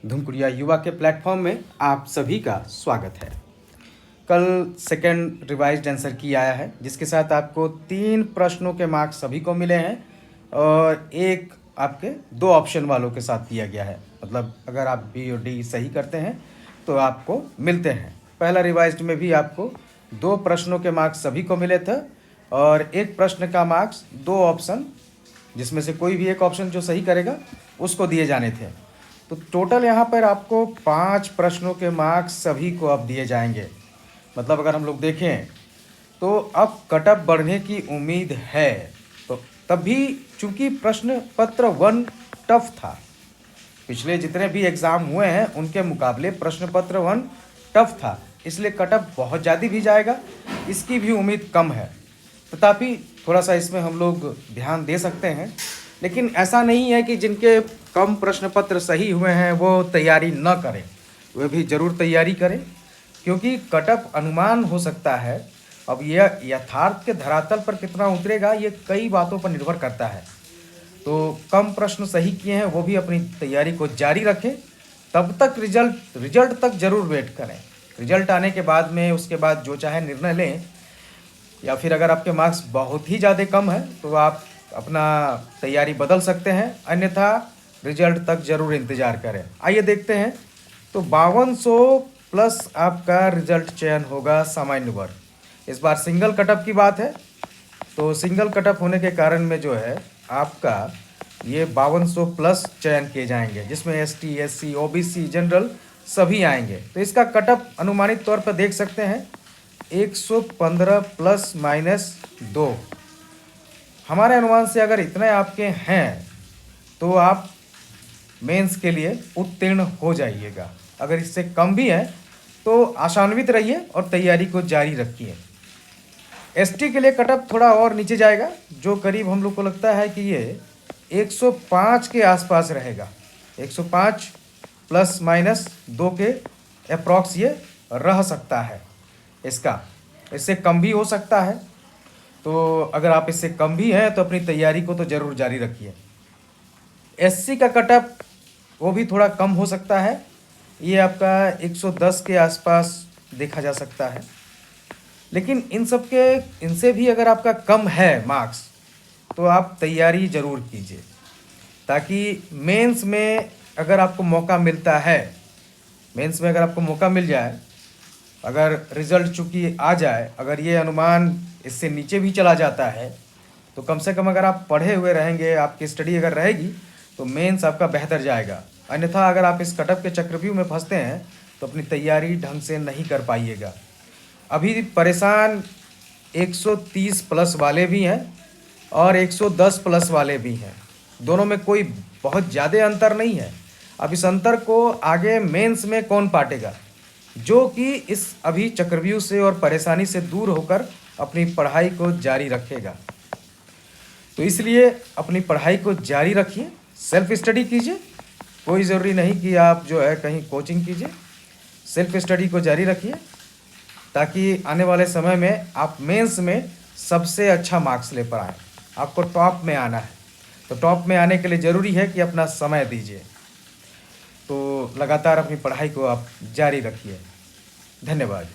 धुमकुड़िया युवा के प्लेटफॉर्म में आप सभी का स्वागत है। कल सेकंड रिवाइज्ड आंसर की आया है, जिसके साथ आपको 3 प्रश्नों के मार्क्स सभी को मिले हैं और एक आपके 2 ऑप्शन वालों के साथ दिया गया है। मतलब अगर आप बी और डी सही करते हैं तो आपको मिलते हैं। पहला रिवाइज्ड में भी आपको 2 प्रश्नों के मार्क्स सभी को मिले थे और एक प्रश्न का मार्क्स 2 ऑप्शन, जिसमें से कोई भी एक ऑप्शन जो सही करेगा उसको दिए जाने थे। तो टोटल यहाँ पर आपको 5 प्रश्नों के मार्क्स सभी को अब दिए जाएंगे। मतलब अगर हम लोग देखें तो अब कट ऑफ बढ़ने की उम्मीद है। तो तब भी चूंकि प्रश्न पत्र 1 टफ था, पिछले जितने भी एग्ज़ाम हुए हैं उनके मुकाबले प्रश्न पत्र 1 टफ था, इसलिए कट ऑफ बहुत ज़्यादा भी जाएगा इसकी भी उम्मीद कम है। तथापि थोड़ा सा इसमें हम लोग ध्यान दे सकते हैं, लेकिन ऐसा नहीं है कि जिनके कम प्रश्न पत्र सही हुए हैं वो तैयारी न करें, वे भी ज़रूर तैयारी करें, क्योंकि कट ऑफ अनुमान हो सकता है। अब यह यथार्थ के धरातल पर कितना उतरेगा ये कई बातों पर निर्भर करता है। तो कम प्रश्न सही किए हैं वो भी अपनी तैयारी को जारी रखें, तब तक रिजल्ट तक ज़रूर वेट करें। रिजल्ट आने के बाद में उसके बाद जो चाहे निर्णय लें, या फिर अगर आपके मार्क्स बहुत ही ज़्यादा कम है तो आप अपना तैयारी बदल सकते हैं, अन्यथा रिजल्ट तक ज़रूर इंतज़ार करें। आइए देखते हैं। तो 5200 प्लस आपका रिजल्ट चयन होगा सामान्य वर्ग। इस बार सिंगल कटअप की बात है, तो सिंगल कटअप होने के कारण में जो है आपका ये 5200 प्लस चयन किए जाएंगे, जिसमें एसटी, एससी, ओबीसी, जनरल सभी आएंगे। तो इसका कटअप अनुमानित तौर पर देख सकते हैं 115 प्लस माइनस 2। हमारे अनुमान से अगर इतने आपके हैं तो आप मेंस के लिए उत्तीर्ण हो जाइएगा। अगर इससे कम भी है तो आशान्वित रहिए और तैयारी को जारी रखिए। एसटी के लिए कटअप थोड़ा और नीचे जाएगा, जो करीब हम लोग को लगता है कि ये 105 के आसपास रहेगा। 105 प्लस माइनस 2 के अप्रॉक्स ये रह सकता है। इससे कम भी हो सकता है, तो अगर आप इससे कम भी हैं तो अपनी तैयारी को तो ज़रूर जारी रखिए। एससी का कटअप वो भी थोड़ा कम हो सकता है, ये आपका 110 के आसपास देखा जा सकता है। लेकिन इनसे भी अगर आपका कम है मार्क्स तो आप तैयारी ज़रूर कीजिए, ताकि मेंस में अगर आपको मौका मिलता है, मेंस में अगर आपको मौका मिल जाए, अगर रिज़ल्ट चूँकि आ जाए, अगर ये अनुमान इससे नीचे भी चला जाता है तो कम से कम अगर आप पढ़े हुए रहेंगे, आपकी स्टडी अगर रहेगी तो मेंस आपका बेहतर जाएगा। अन्यथा अगर आप इस कटअप के चक्रव्यूह में फंसते हैं तो अपनी तैयारी ढंग से नहीं कर पाइएगा। अभी परेशान 130 प्लस वाले भी हैं और 110 प्लस वाले भी हैं, दोनों में कोई बहुत ज़्यादा अंतर नहीं है। अब इस अंतर को आगे मेंस में कौन पाटेगा, जो कि इस अभी चक्रव्यूह से और परेशानी से दूर होकर अपनी पढ़ाई को जारी रखेगा। तो इसलिए अपनी पढ़ाई को जारी रखिए, सेल्फ स्टडी कीजिए। कोई ज़रूरी नहीं कि आप जो है कहीं कोचिंग कीजिए, सेल्फ स्टडी को जारी रखिए, ताकि आने वाले समय में आप मेंस में सबसे अच्छा मार्क्स ले पर आए। आपको टॉप में आना है, तो टॉप में आने के लिए ज़रूरी है कि अपना समय दीजिए। तो लगातार अपनी पढ़ाई को आप जारी रखिए। धन्यवाद।